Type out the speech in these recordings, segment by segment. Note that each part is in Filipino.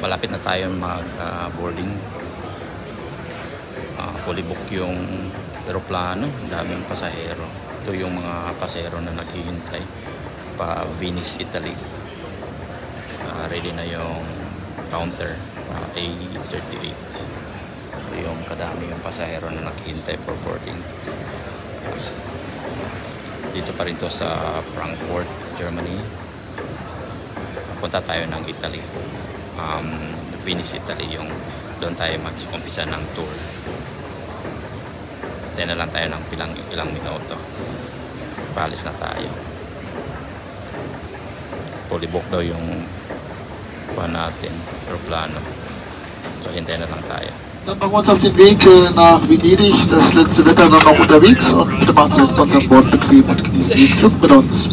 malapit na tayo mag-boarding. Fully book yung aeroplano, daming pasahero. Ito yung mga pasahero na naghihintay pa Venice, Italy. Ready na yung counter, A38. Ito yung kadami yung pasahero na naghihintay for boarding. Dito pa rin to sa Frankfurt, Germany. Punta tayo ng Italy, Venice, Italy, yung doon tayo mag-umpisa ng tour. Tayo na lang tayo ng ilang minuto. Paalis na tayo. Fully book daw yung natin, aeroplano. So hintayin na lang tayo. Dann machen wir uns auf den Weg nach Venedig. Das letzte Wetter noch unterwegs und bitte machen Sie uns an Bord bequem und genießen den Flug mit uns.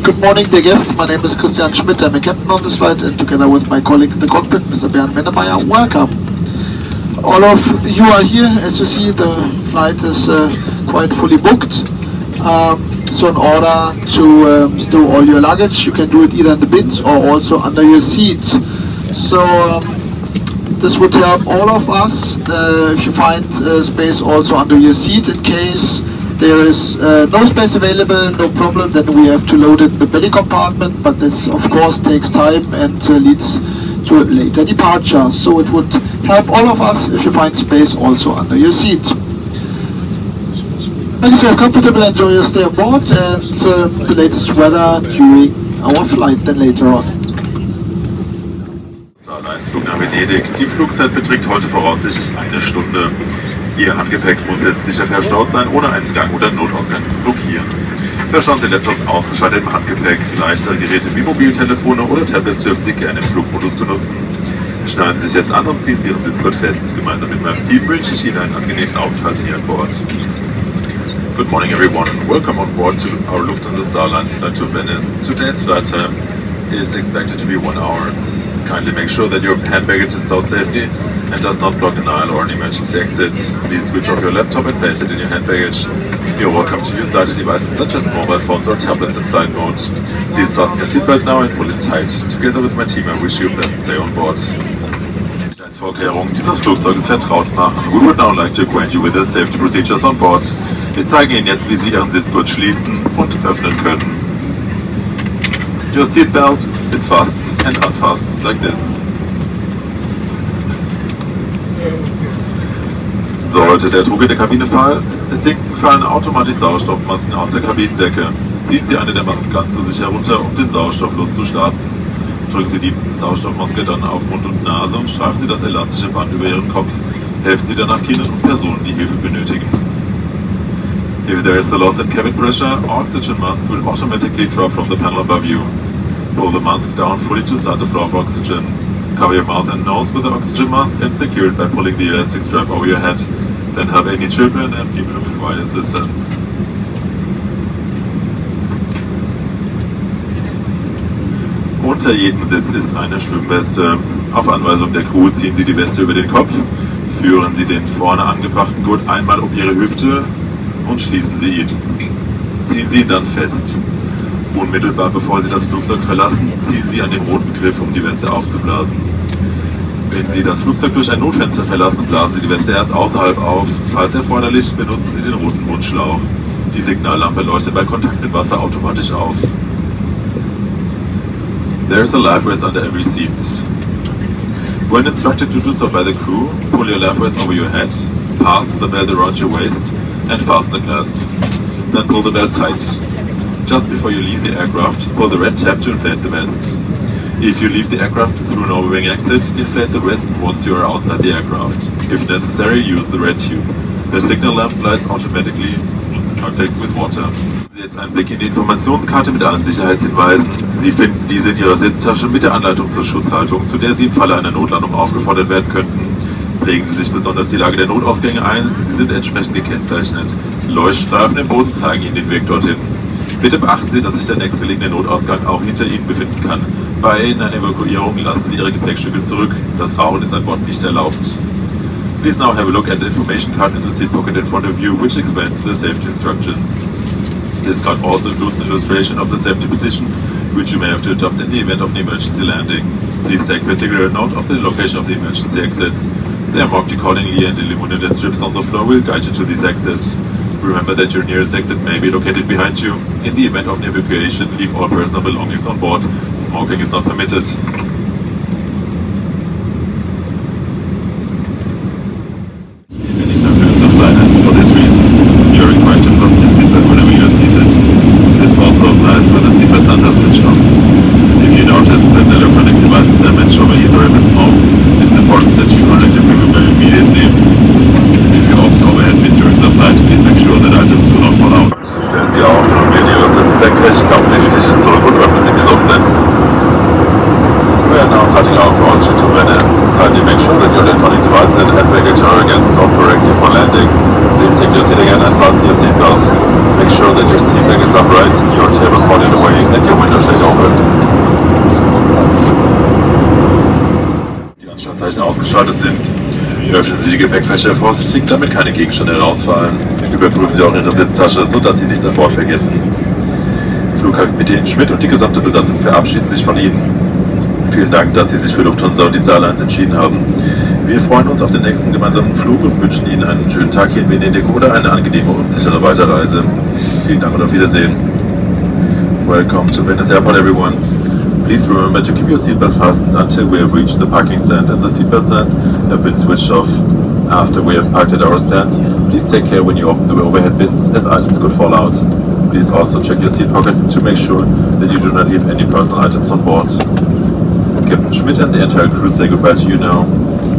Good morning, dear guests. My name is Christian Schmidt. I'm a captain on this flight, and together with my colleague in the cockpit, Mr. Bernd Mennemeyer, welcome. All of you are here. As you see, the flight is quite fully booked. So in order to stow all your luggage, you can do it either in the bins or also under your seat. So this would help all of us if you find space also under your seat. In case there is no space available, no problem, then we have to load it in the belly compartment, but this of course takes time and leads to a later departure. So it would help all of us if you find space also under your seat. Make yourself comfortable, enjoy your stay aboard and the latest weather during our flight then later on. Flug nach Venedig. Die Flugzeit beträgt heute voraussichtlich 1 Stunde. Ihr Handgepäck muss jetzt sicher verstaut sein, ohne einen Gang oder Notausgang zu blockieren. Verschauen Sie Laptops ausgeschaltet im Handgepäck. Leichtere Geräte wie Mobiltelefone oder Tablets dürfen Sie gerne im Flugmodus benutzen. Schneiden Sie sich jetzt an und ziehen Sie Ihren Sitzgurt fest. Gemeinsam mit meinem Team wünsche ich Ihnen einen angenehmen Aufenthalt hier an Bord. Good morning everyone. Welcome on board to our Lufthansa Saarland flight to Venice. Today's flight time is expected to be 1 hour. Kindly make sure that your hand baggage is stowed safely and does not block an aisle or an emergency exit. Please switch off your laptop and place it in your hand baggage. You're welcome to use larger devices such as mobile phones or tablets in flight mode. Please fasten your seatbelt now and pull it tight. Together with my team, I wish you a pleasant stay on board. Sicherheitsvorkehrungen, die das Flugzeug vertraut machen. We would now like to acquaint you with the safety procedures on board. Wir zeigen Ihnen jetzt, wie Sie Ihren Sitzgurt schließen und öffnen können. Your seatbelt is fastened and unfastened like this. Sollte der Druck in der Kabine fallen, fallen automatisch Sauerstoffmasken aus der Kabinendecke. Ziehen Sie eine der Masken ganz zu sich herunter, um den Sauerstoffluft zu starten. Drücken Sie die Sauerstoffmaske dann auf Mund und Nase und streifen Sie das elastische Band über Ihren Kopf. Helfen Sie danach Kindern und Personen, die Hilfe benötigen. If there is a loss in cabin pressure, oxygen mask will automatically drop from the panel above you. Pull the mask down fully to start the flow of oxygen. Cover your mouth and nose with the oxygen mask and secure it by pulling the elastic strap over your head. Then help any children and people who require assistance. Unter jedem Sitz ist eine Schwimmweste. Auf Anweisung der Crew ziehen Sie die Weste über den Kopf, führen Sie den vorne angebrachten Gurt einmal um Ihre Hüfte und schließen Sie ihn. Ziehen Sie ihn dann fest. Unmittelbar bevor Sie das Flugzeug verlassen, ziehen Sie an dem roten Griff, um die Weste aufzublasen. Wenn Sie das Flugzeug durch ein Notfenster verlassen, blasen Sie die Weste erst außerhalb auf. Falls erforderlich, benutzen Sie den roten Mundschlauch. Die Signallampe leuchtet bei Kontakt mit Wasser automatisch auf. There is a life vest under every seat. When instructed to do so by the crew, pull your life vest over your head, fasten the belt around your waist, and fasten the clasp. Then pull the belt tight. Just before you leave the aircraft, pull the red tab to inflate the vest. If you leave the aircraft through an overwing exit, inflate the vest once you are outside the aircraft. If necessary, use the red tube. The signal lamp lights automatically in contact with water. Jetzt einen Blick in die Informationskarte mit allen Sicherheitshinweisen. Sie finden diese in Ihrer Sitztasche mit der Anleitung zur Schutzhaltung, zu der Sie im Falle einer Notlandung aufgefordert werden könnten. Prägen Sie sich besonders die Lage der Notausgänge ein, sie sind entsprechend gekennzeichnet. Leuchtstreifen im Boden zeigen Ihnen den Weg dorthin. Bitte beachten Sie, dass sich der nächstgelegene Notausgang auch hinter Ihnen befinden kann. Bei einer Evakuierung lassen Sie Ihre Gepäckstücke zurück. Das Rauchen ist an Bord nicht erlaubt. Please now have a look at the information card in the seat pocket in front of you, which explains the safety instructions. This card also includes an illustration of the safety position which you may have to adopt in the event of an emergency landing. Please take particular note of the location of the emergency exits. They are marked accordingly, and illuminated strips on the floor will guide you to these exits. Remember that your nearest exit may be located behind you. In the event of an evacuation, leave all personal belongings on board. Smoking is not permitted. Anytime during the flight, and for this reason, you're required to fasten your seatbelt whenever you're seated. This also applies when the seatbelt signs are switched off. If you notice that the electronic device is damaged or may either emit smoke, it's important that you contact your crew member immediately. If you open overhead bin during the flight, please make sure that items do not fall out. Stellen Sie auf, wenn ihr Ihre Sitze wegkriegt, klappen Sie die Tische zurück und öffnen Sie die Socken. We are now cutting our approach to Venice. Kindly make sure that your electronic devices and hand baggage are again stopped correctly for landing. Please take your seat again and fasten your seatbelt. Make sure that your seat back is upright, your table pointed away, and your window shade open. Die Anstandszeichen ausgeschaltet sind. Öffnen Sie die Gepäckfächer vorsichtig, damit keine Gegenstände herausfallen. Überprüfen Sie auch Ihre Sitztasche, sodass Sie nichts an Bord vergessen. Flugkapitän Schmidt und die gesamte Besatzung verabschieden sich von Ihnen. Vielen Dank, dass Sie sich für Lufthansa und die Star Alliance entschieden haben. Wir freuen uns auf den nächsten gemeinsamen Flug und wünschen Ihnen einen schönen Tag hier in Venedig oder eine angenehme und sichere Weiterreise. Vielen Dank und auf Wiedersehen. Welcome to Venice Airport, everyone. Please remember to keep your seatbelt fastened until we have reached the parking stand and the seatbelt signs have been switched off. After we have parked at our stand, please take care when you open the overhead bins, as items could fall out. Please also check your seat pocket to make sure that you do not leave any personal items on board. Captain Schmidt and the entire crew say goodbye to you now.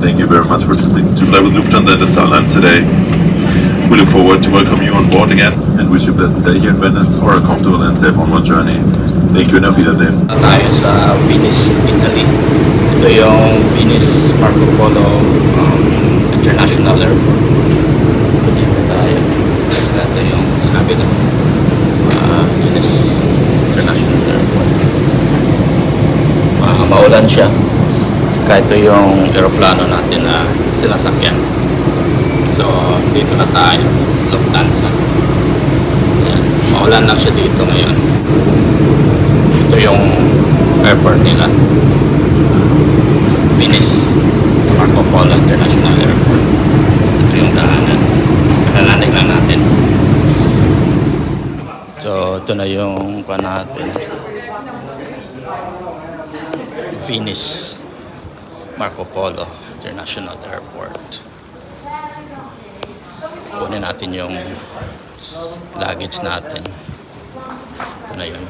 Thank you very much for choosing to fly with Lufthansa and the Star Alliance today. We look forward to welcome you on board again and wish you a pleasant day here in Venice or a comfortable and safe onward journey. Thank you and auf Wiedersehen. Tayo sa Venice, Italy. Ito yung Venice Marco Polo International Airport. So dito tayo. Ito yung sabi ng Venice International Airport. Maulan siya. Saka ito yung aeroplano natin na sinasakyan. So dito na tayo, Lufthansa. Ayan. Maulan lang siya dito ngayon. Ito yung airport nila, Venice Marco Polo International Airport. Ito yung daanan. Kalalanding lang natin. So ito na yung kuha natin, Venice Marco Polo International Airport. Kunin natin yung luggage natin. Ito na yun.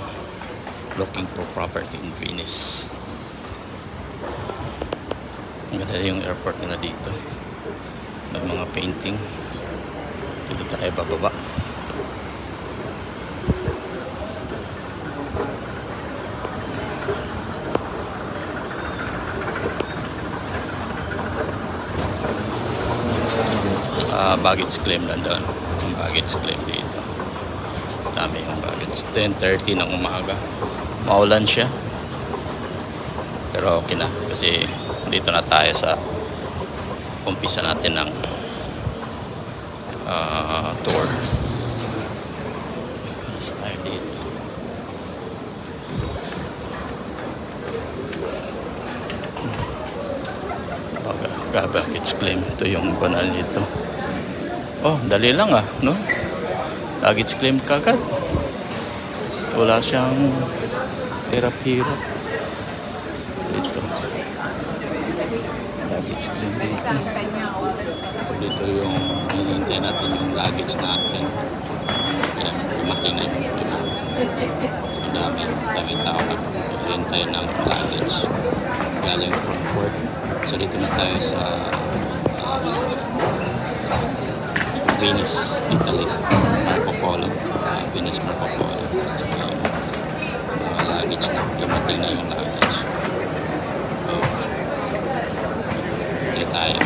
Looking for property in Venice. Ang ganda yung airport nila dito. May mga painting. Dito tayo bababa. Baggage claim lang doon. Ang baggage claim dito. Dami yung baggage. 10:30 ng umaga. Maulan siya. Pero okay na. Kasi dito na tayo sa umpisa natin ng tour. Alis tayo dito. Baggage claim. Ito yung kanal nito. Oh, dali lang no? Luggage claim kagad. Wala siyang hirap-hirap. Dito. Luggage claim dito. Dito yung hinihintay natin yung luggage natin. Ayan, dumating na yung natin. So, dami tao naghihintay ng luggage. Galing Frankfurt. So, dito na tayo sa Venice, Italy, Marco Polo, Venice Marco Polo. So, mga luggage na, dumating na yung luggage. So, hindi tayo.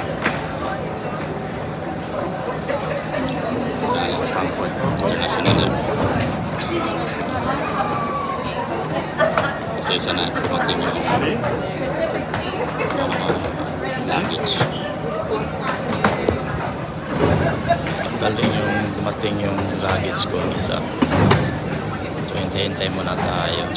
Galing Frankfurt International Airport. Isa-isa na dumating yung luggage. Galing yung dumating yung luggage ko isa. So hintay-hintay muna tayo.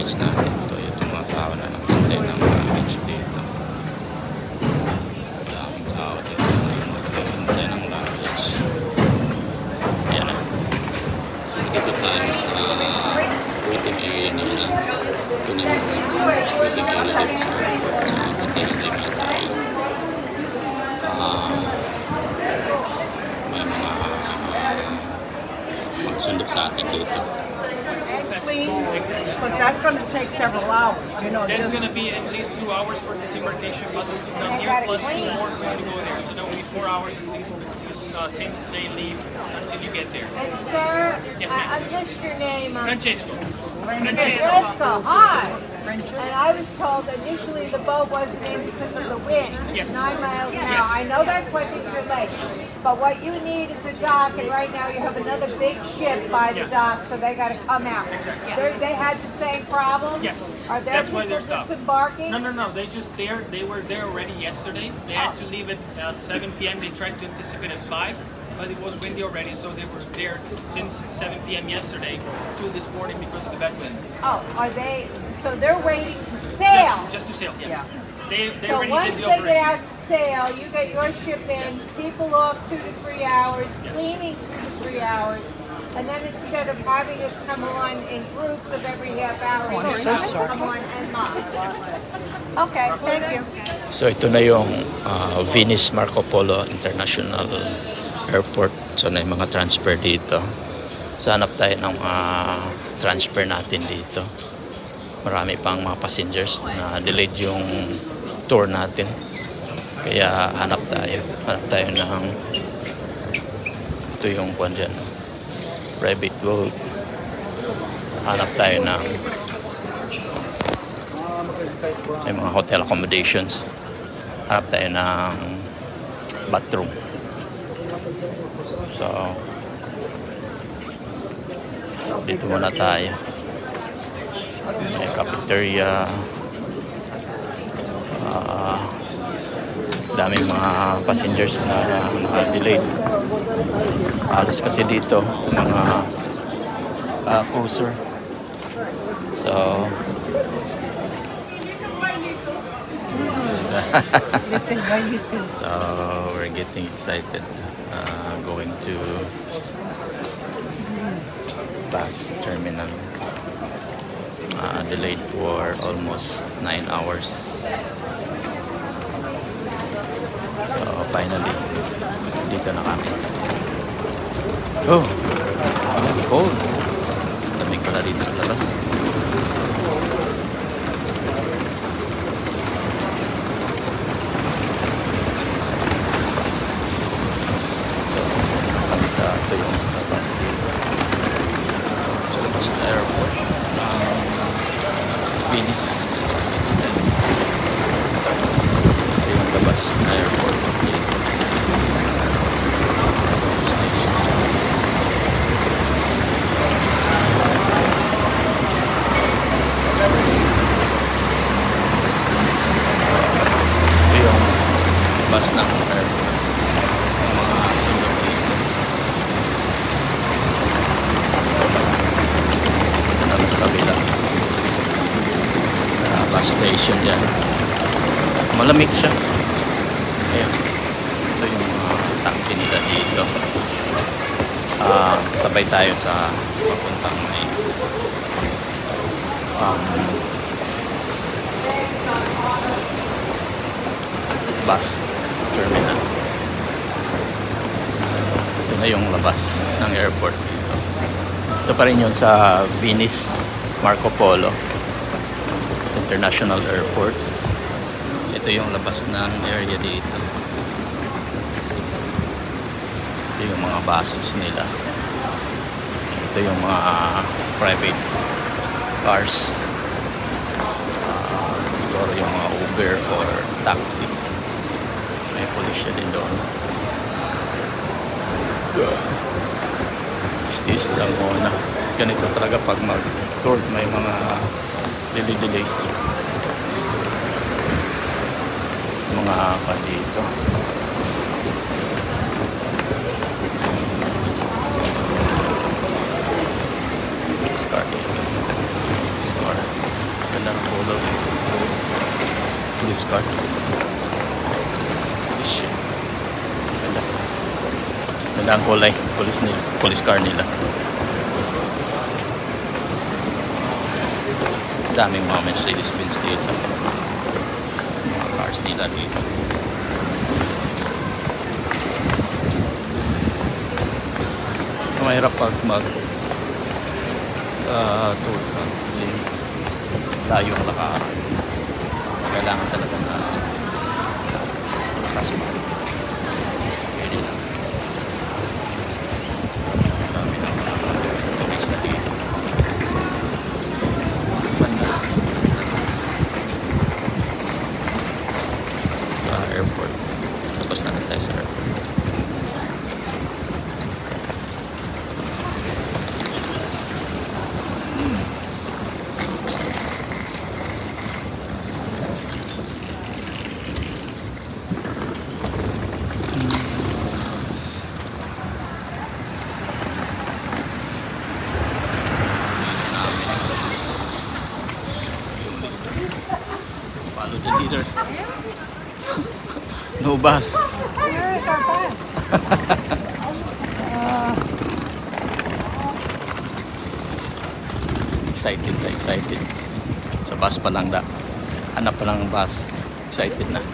luggage natin. Ito yung mga tao na naghintay ng luggage dito. Daming tao dito na naghintay ng luggage. Ayan na. So dito tayo sa waiting area nila. Ito na yung waiting area dito sa airport. So hintay-hintay muna tayo. May mga magsundo sa atin dito. Actually, because that's going to take several hours, you know. There's Just, going to be at least 2 hours for disembarkation buses to come here, plus 2 more for you to go there. So that will be 4 hours at least since they leave until you get there. And sir, Yes, ma'am. I missed your name. Francesco. Francesco. Hi. And I was told initially the boat wasn't in because of the wind. Yes. 9 miles an Yes. hour. I know that's why things are late. But what you need is a dock, and right now you have another big ship by the Yes. dock, so they got to come out. Exactly. They had the same problem? Yes. Are there That's why people they're stopped. disembarking? No. They were there already yesterday. They had to leave at 7 p.m. They tried to anticipate at 5, but it was windy already, so they were there since 7 p.m. yesterday to this morning because of the bad wind. Oh, are they? So they're waiting to sail. Just to sail, yes. Yeah. They So already once did the they get operation. out to sail, you get your ship in, people off 2 to 3 hours, Yes. cleaning 2 to 3 hours, and then instead of having us come on in groups of every half hour, you have us come on en masse. Okay, thank you. So ito na yung Venice Marco Polo International Airport. So na yung mga transfer dito. So hanap tayo ng mga transfer natin dito. Marami pang mga passengers na delayed yung tour natin. Kaya hanap tayo ng ito yung kuwan dyan, private boat. Hanap tayo ng may mga hotel accommodations. Hanap tayo ng bathroom. So dito muna tayo. May cafeteria. Daming mga passengers na delayed. Halos kasi dito mga cruiser. So so we're getting excited going to bus terminal. Delayed for almost 9 hours. So finally dito na kami. Oh, cold. Lamig pala dito sa labas. So kami sa tuyong sa labas dito. Sa labas na airport. Venice. Ito yung labas na airport dito. Station sa labas. Ito yung labas ng airport. Yung mga sundok dito. Ito na mas kabila. Bus station yan. Malamig siya. Ayan. Ito yung taxi nila dito. Sabay tayo sa papuntang may bus terminal. Ito na yung labas ng airport dito. Ito pa rin yun sa Venice Marco Polo International Airport. Ito yung labas ng area dito. Ito yung mga buses nila. Ito yung mga private cars. Siguro yung mga Uber or taxi. May pulisya din doon. Stis lang muna. Ganito talaga pag mag-tour, may mga delays. Mga pa dito. Scar dito. Scar. Polo. Police car. Shit. Ganda. Ganda ang kulay. Police car nila. Daming mga Mercedes-Benz dito. Mga cars nila dito. Mahirap pag tour ka kasi layo ang lakaran. Kailangan talaga na lakas mo. Pwede lang. Dami ng turista dito. Airport. Tapos na tayo sa airport. Follow the leader. No bus. Here is our bus. Excited na, excited. Sa bus pa lang da. Hanap pa lang ng bus. Excited na.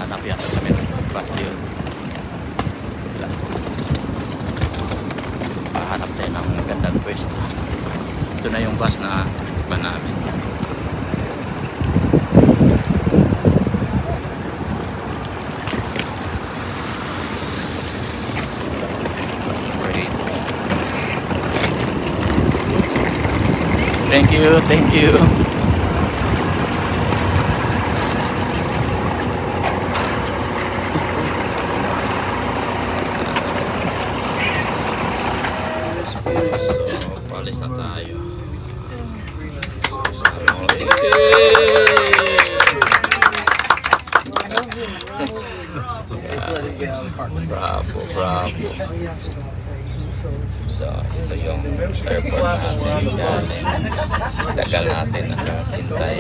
Hanap yata kami ng bus yun. Hanap tayo ng magandang pwesto. Ito na yung bus na iba namin. Thank you, thank you. So, palis na tayo. Bravo, bravo. So, ito yung airport natin. Galing. Tagal natin nakahintay.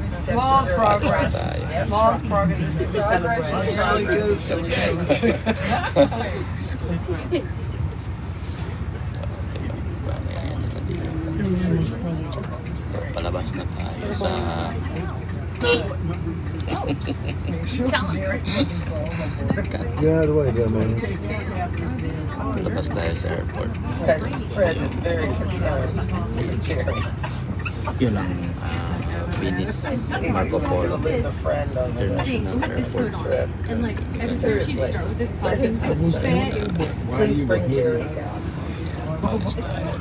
Small progress. Small progress to be celebrated. So, palabas na tayo sa palabas tayo sa airport. Fred is very concerned. Yun ang Venice Marco Polo International Airport. And like, every time she start with this podcast, Please bring Jerry down. Palabas tayo.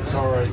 Sorry.